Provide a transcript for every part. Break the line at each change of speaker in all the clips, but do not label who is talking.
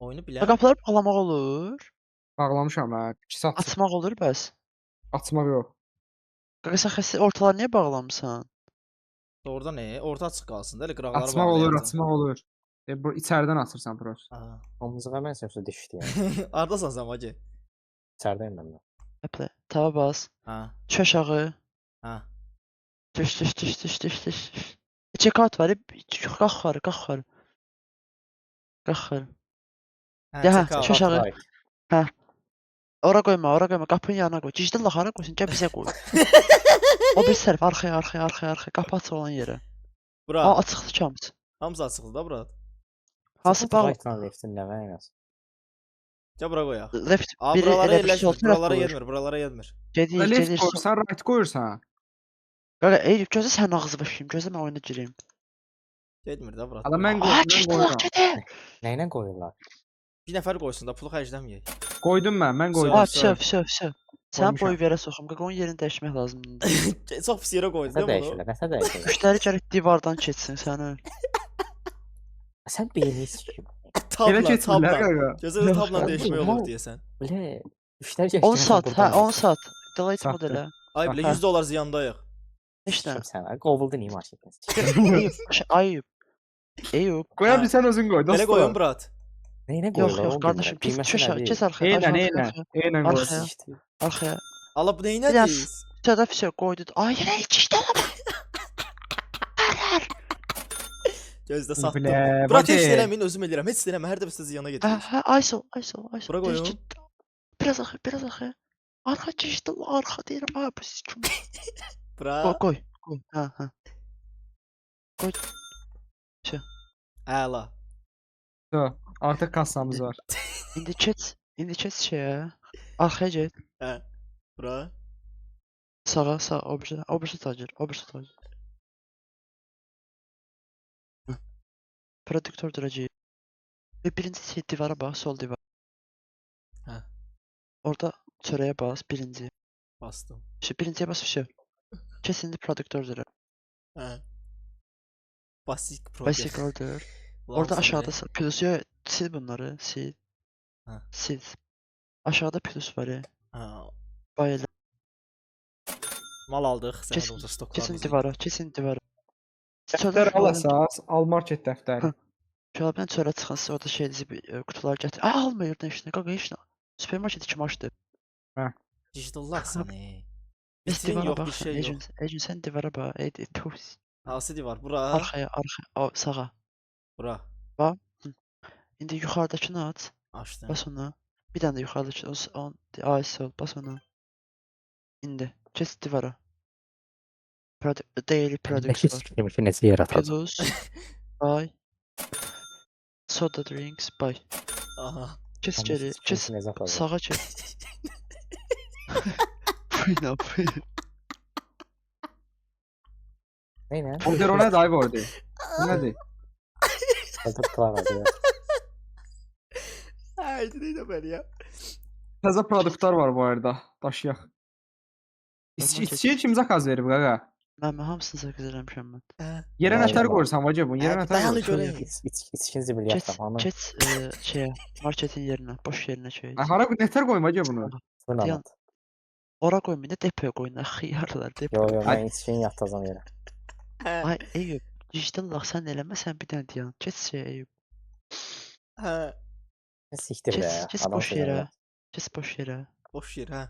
Oyunu
Ha,
bilən
qapıları bağlamaq olur,
Bağlamışam hə. İkisi açıq.
açmaq olur bəs.
Açmaq yox.
Qaqa sən xəstə ortaları niyə bağlamısan?
orada nə? Orta açıq qalsın da, elə qıraqları
Açmaq olur,
bağlayarsan.
açmaq olur. Bu içəridən açırsan prost.
Aha.
Omuzuna mənsə yoxsa dişdi yəni.
Hardasan sən Vacı?
İçəridəyim mən də.
Həplə. Tava bas.
Ha.
Düş aşağı.
Ha.
Düş. Check-out var. Qalx yuxarı, qalx yuxarı. Qalx yuxarı.
Hə,
Ya,
check out.
şu aşağı.
Right.
Ora qoyma. Qapının yanına qoy. Digital hara qoysun? Gəl bizə qoy. O bir tərəf arxaya. Qapı açıq olan yerə.
Bura.
Ha, açıqdır kamçı.
Hamısı açıqdır da bura.
Hansı bağ?
Right-dan left-in nə mənası?
Gəl bura qoyaq.
Left
A,
biri
buralara
elə bir
yerləşmir,
sol tərəf
buralara
qoyur.
yetmir, buralara yetmir.
Gedir.
Left qoyursan, right qoyursan.
Qaqa, Eyüp gözlə sənin ağzı başlayım. Gözlə mən oyuna gireyim.
Yetmir də bura.
Ala mən
Aa,
qoyuram.
gedir.
Nə ilə qoyurlar?
Bir nəfər qoysun da pulu xərcləməyək.
Qoydum mən
Sağ ol.
qoydum.
Vəsə. Sən
Qoymuşam.
boy verə soxum. Qaqa onun yerini dəyişmək lazımdır.
Çox pis yerə qoydun
Nəsə
da bunu.
dəyişirlər, nəsə dəyişirlər.
Müştəri gəlib divardan keçsin səni.
Sən beyni sikir.
Elə
Tabla,
keçmirlər
tabla.
qaqa.
Gözəl tabla
Yox,
dəyişmək
yox.
olur deyəsən.
Bilə, müştəri keçdi.
10 saat, hə 10 saat. Delete
Saatdır.
mod elə.
Ay bilə
Hə.
$100 ziyandayıq.
Heç nə.
Sən qovuldun iyi maşın.
Eyüp.
Qoya bilsən özün qoy,
Belə qoyun
dostum.
brat.
Nə ilə
Yox,
qoyurlar?
yox, qardaşım, keç arxaya.
Eynən qoy.
Arxaya. Arxaya.
Ala bu
Biraz-
neynədir?
Sədə fişə qoydu. Ay, yenə içişdə.
Gözdə satdım.
Bilə,
Brat heç
Vacı.
eləməyin, özüm eləyirəm. Heç eləmə, hər dəfə sizə ziyana getirir.
Ayso.
Bura qoyun.
Biraz arxaya. Arxa keçdi, arxa deyirəm, ha bu sikim.
Bura.
Qoy. Hə. Qoy.
Əla.
Artıq kassamız var.
İndi keç şeyə. Arxaya get.
Hə. Bura.
Sağa, o birisi tacir. Produktor duracaq. Və birinci divara bax, sol divar.
Hə.
Orada çörəyə bas, birinci.
Bastım.
Birinciyə bas fişə. Keç indi produktor dura.
Hə. Basic Pro.
Basic order. Orada aşağıda plusu sil bunları, sil.
Hə.
Sil. Aşağıda plus var ya.
Hə.
Bayıla.
Mal aldıq. Sən
Kesin-
olsa stoklarımızı.
Keçin divara.
Dəftər al əsas, al market dəftəri.
Şöbdən çölə çıxın, orada şeyinizi qutular gətir. Almayır da işinə, qaqa işinə. Supermarketi kim açdı?
Digitallar səni.
Biz
Vitrin
divara
yox, bir
bax,
şey yox.
Ecin sən divara bax, pus.
Hansı divar? Bura.
Arxaya, sağa.
Bura.
İndi yuxarıdakını aç,
Açdım.
bas ona. Bir dənə də yuxarıdakı, ay sol, bas ona. İndi, keç divara. Daily products var.
Demiş necə yaratacaq.
Plus, buy. Soda drinks, buy.
Aha.
Keç geri, keç sağa keç. Buyurun.
Nə?
Order o nədir ay orada? Bu nədir?
Hazır plan var.
Ay, nə belə ya?
Təzə produktlar var bu arada. Daşıyaq. İçkiyə kim zakaz verib qaqa?
Mən hamısını sakız eləmişəm mən.
Yerə
Vay
nətər
vay.
qoyursan vacə bunu? Yerə
Hə,
nətər
dayanı
qoyursan?
görək.
İçkin zibiliyyət zamanı.
Keç şeyə, marketin yerinə, boş yerinə çək.
Hara nətər qoyum vacə bunu?
Fırın
Dayan.
anlat.
Ora qoymayın da depoya qoyun, xiyarlar depo.
Yo, mən içkin yatacam yerə.
Ay Eyüp, digital bax sən eləməsən bir dənə dayan. Keç şey Eyüp.
Hə.
Siktir be.
Keç boş yerə. Keç boş yerə.
Boş yer, hə.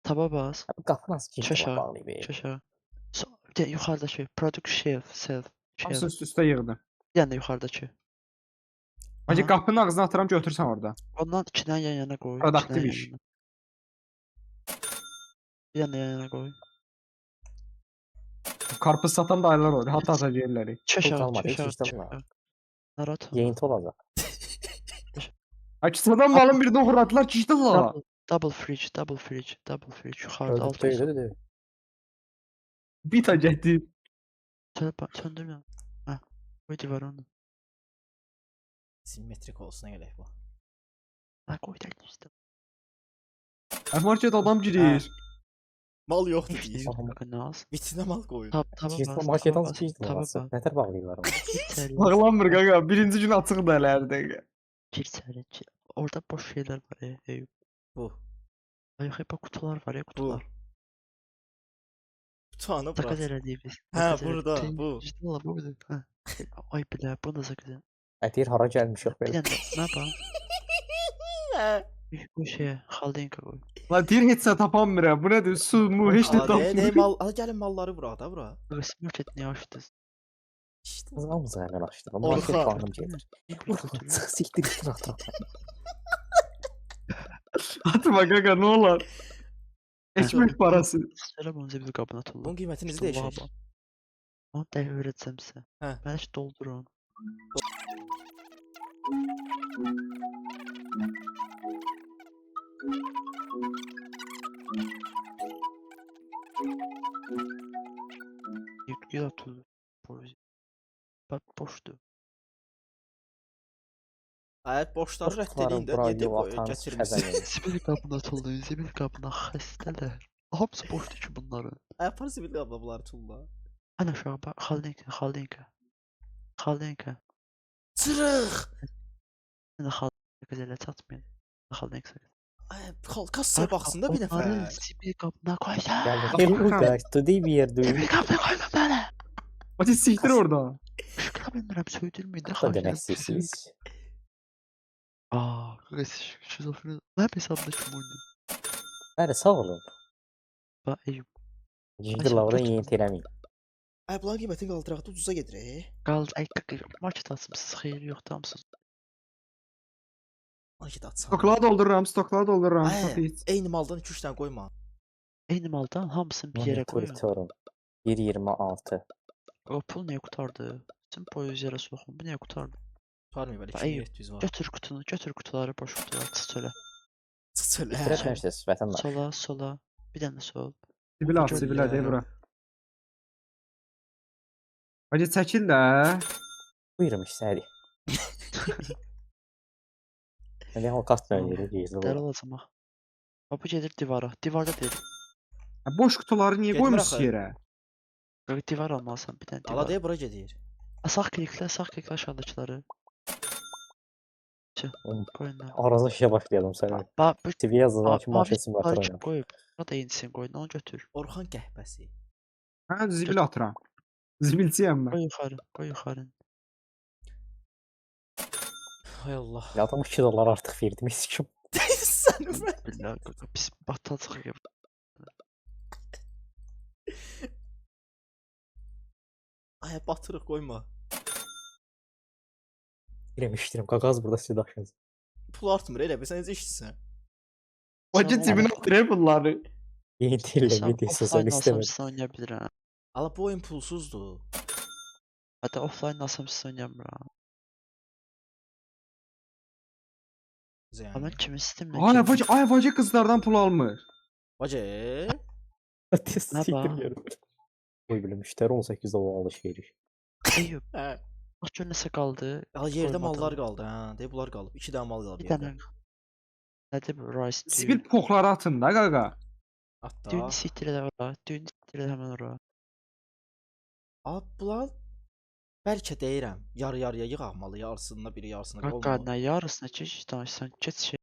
Taba bas.
Qapı nasıl
Çaşağı.
kilitlə bağlayıb?
Aşağı. Bir də yuxarıdakı product shelf.
Hamısı üst-üstə yığdım.
Bir dənə də yuxarıdakı.
Vacə
Aha.
qapının ağzına atıram götürsən orada.
Ondan 2 dənə yan-yana qoy.
Produktiv iş.
Bir dənə yan-yana qoy.
Karpız satan dayılar olur. Hatta yerləri.
Çaşağı,
qalmadı,
çaşağı.
heç işdə bunlar.
Narahat olma.
Yeyinti olacaq.
Aksadan malın birini uğradılar çişdilər.
Double fridge. Yuxarıda alt
Öldükdə
olsun.
öldü.
Bir ta getdi.
Söndürmə. Hə. Qoy divara onu.
Simmetrik olsun gələk bu.
Hə, qoy da işte.
Market adam girir.
Mal yoxdur deyir.
Naz.
Vitrinə mal qoyun.
Taba
Kilitlə
bas.
marketan
Taba
kilitlə
bas.
olması. Nətər bağlayırlar onu?
Taba bas.
Bağlanmır qaqa. Birinci gün açıq da ələrdi.
Gir içeri. Orada boş şeyler var ya. Eyüp.
Bu.
Ay yok hep o kutular var ya
Bu.
kutular.
Tutanı
Sakız
bırak.
elədik biz.
Ha,
Sakız elədik.
burada,
Tüy,
bu.
işte valla bu bizim. Ha. Ay bilə, bu da sakız.
Deyir hara gəlmişik
Bir
belə.
dənə nə bax.
Ha.
Bu şeye xaldenka qoy.
La deyir heç nə tapanmıram. Bu nədir? Su, mu, heç nə
Aa, ne
tapmıram.
mal, al gelin malları bura da bura.
Burası market niyə açdınız?
İşte.
Hamımız həmin açdıq.
Orxan.
Market puanım gedir.
İlk bir
Urxan,
götürün.
çıx siktir git ata.
Atma qaqa nə olar? Ekmek parası.
Söyle bunu bir qabına tulla.
Bunun qiymətini
İşte
necə
vallahi
değişir?
bak. Onu da öyretsəm sizə.
Hə.
Mən heç doldur onu. Yüklü atıldı. Bak boşdu.
Ayət boşları rədd
Boşları
edin də,
bura
niyə depo
yol atan
gətirmisən?
xəzəngə.
Zibil qabına atıldı. Zibil qabına xəstələr. Hamısı boşdu ki bunların.
Ayət parası bir qabla bunları tulla.
Ən aşağı bak. Xaldenka. Xaldenka.
Çırıq!
Mən də xaldenka gələ çatmayın. Xaldenka.
Ayət kassaya baxsın da bir
Onları
nəfər.
zibil qabına qoysan.
Gəldi. Hello to the bir duy.
Zibil qabına qoyma mənə.
Hadi siktir orada.
Şükür bilmirəm söydürməyin də
Da demək istəyirsiniz.
Aa, şizofren. Mən hesabda kim oynuyor?
Bəli, sağ olun.
Bax, Eyüp.
Ciddi lavra yeni eləməyin.
Ay bunların qiymətini qaldıraq da ucuza gedir.
Qaldı, ay market açmısınız, xeyir yox, tamamsınız.
Market açsan.
Stokları doldururam, stokları doldururam.
Ay,
Satayız.
eyni maldan 2-3 dənə qoyma.
Eyni maldan hamısını bir yerə qoyun.
Monitorum. 1.26.
O pul niyə qutardı? Bütün boyu yerə soxun, bu niyə qutardı?
Tutarmıyor belə
Ay,
2700 var.
Götür qutunu, götür qutuları, boş qutuları, çıx çölə.
Söyle.
İtirəməmişsiniz vətəndaş.
Sola, sola, bir dənə sol.
Sibil at,
Gör
sibil
ya.
at, bura. Hadi çəkil də.
Buyurun işsəri. Hadi o kast verir, gizli
Dəli
bu.
olacam ha. Bu gedir divara, divarda deyil.
Boş qutuları niyə
Getmir
qoymusunuz
axı.
yerə?
Qaqı divar almalısan, bir dənə
Ala
divar.
deyə bura gedir.
Sağ kliklə aşağıdakiları. Qoyun.
Arazı işə başlayalım sənə.
Bax, bu
TV yazılan ki market simülatör
Market
oynayalım.
qoyub. Burada yenisini qoyun, onu götür.
Orxan qəhbəsi.
Hə, zibil atıram. Zibilçiyəm mən.
Qoy yuxarı, qoy yuxarı.
Hay Allah.
Ya adam $2 artıq verdim, heç kim.
Sən mən.
Billah, pis battal çıxıyor.
Ay batırıq qoyma.
İrəmişdirəm, qaqaz burada sizi daşıyacaq.
Pul artmır elə bil sən necə işçisən.
Hadi
Sən
cibinə atırır bunları.
Yeni dillə
Sən
video
offline
sözünü istəmədim.
alsam oynaya bilirəm.
Ala bu oyun pulsuzdur.
Hətta offline alsam oynayamıram.
Yəni.
Amma kimi sistemlə
Ay, vacı qızlardan pul almır.
Bacı.
Test
Nə
siktir
bax?
yerim. Qoy bilim, müştəri 18 dolar alış-veriş.
Eyüp,
Hə.
bax gör nəsə qaldı.
Ala yerdə
Qoymadım.
mallar qaldı. Hə, deyə bunlar qalıb. 2 dənə mal qalıb
Bir
yerdə.
dənə. Nədir bu? Rice
Sibil poxları atın da qaqa.
Hatta.
Düyünü siktir elə ora. Düyünü siktir elə həmən ora.
Ala bunlar bəlkə deyirəm, yarı-yarıya yığılmalı, yarısında biri yarısında
Qaqqa,
olmalı.
nə yarısına keç danışsan, keç şey.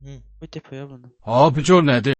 Hı.
Bu depoya bunu.
Abi o nədir?